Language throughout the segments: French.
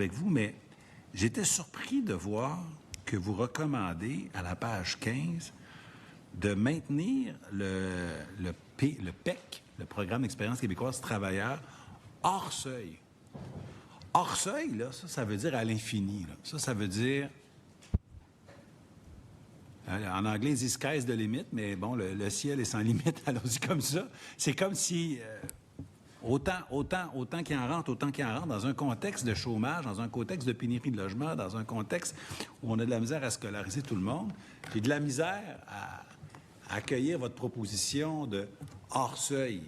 avec vous, mais j'étais surpris de voir que vous recommandez à la page 15 de maintenir le PEC, le Programme d'expérience québécoise travailleur, hors seuil. Hors seuil, là, ça veut dire à l'infini. Ça veut dire... En anglais, ils disent « sky's the limit », mais bon, le ciel est sans limite, allons-y comme ça. C'est comme si... Autant qu'il en rentre, dans un contexte de chômage, dans un contexte de pénurie de logement, dans un contexte où on a de la misère à scolariser tout le monde. J'ai de la misère à accueillir votre proposition de hors-seuil.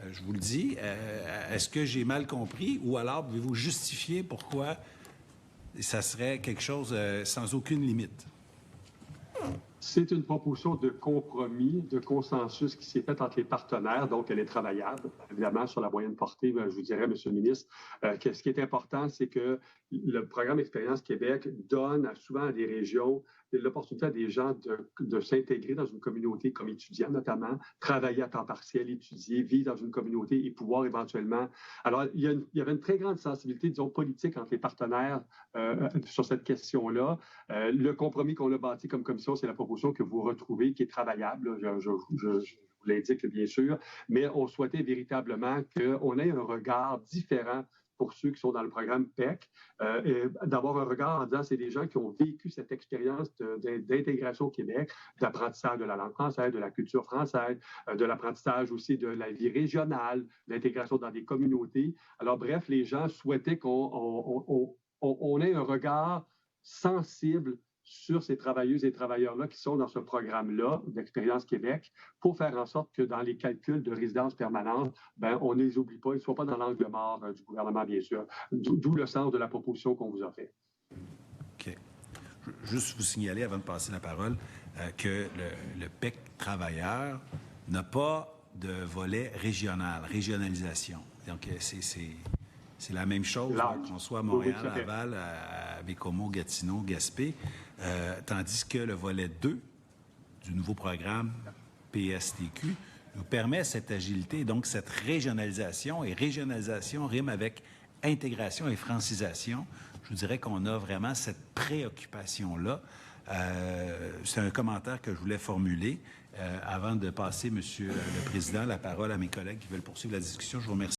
Je vous le dis, est-ce que j'ai mal compris ou alors pouvez-vous justifier pourquoi ça serait quelque chose sans aucune limite? C'est une proposition de compromis, de consensus qui s'est faite entre les partenaires, donc elle est travaillable. Évidemment, sur la moyenne portée, je vous dirais, M. le ministre, que ce qui est important, c'est que le programme Expérience Québec donne souvent à des régions l'opportunité à des gens de s'intégrer dans une communauté comme étudiants notamment, travailler à temps partiel, étudier, vivre dans une communauté et pouvoir éventuellement... Alors, il y avait une très grande sensibilité, disons, politique entre les partenaires sur cette question-là. Le compromis qu'on a bâti comme commission, c'est la proposition que vous retrouvez, qui est travaillable, je vous l'indique bien sûr, mais on souhaitait véritablement qu'on ait un regard différent pour ceux qui sont dans le programme PEC, d'avoir un regard en disant c'est des gens qui ont vécu cette expérience d'intégration au Québec, d'apprentissage de la langue française, de la culture française, de l'apprentissage aussi de la vie régionale, l'intégration dans des communautés. Alors bref, les gens souhaitaient qu'on ait un regard sensible sur ces travailleuses et travailleurs-là qui sont dans ce programme-là d'Expérience Québec pour faire en sorte que dans les calculs de résidence permanente, on ne les oublie pas, ils ne soient pas dans l'angle mort du gouvernement, bien sûr. D'où le sens de la proposition qu'on vous a faite. OK. Juste vous signaler, avant de passer la parole, que le PEC travailleur n'a pas de volet régional, régionalisation. Donc, c'est la même chose qu'on soit à Montréal, oui, Laval, à Bécomo, Gatineau, Gaspé, tandis que le volet 2 du nouveau programme PSTQ nous permet cette agilité, donc cette régionalisation, et régionalisation rime avec intégration et francisation. Je vous dirais qu'on a vraiment cette préoccupation-là. C'est un commentaire que je voulais formuler avant de passer, Monsieur le Président, la parole à mes collègues qui veulent poursuivre la discussion. Je vous remercie.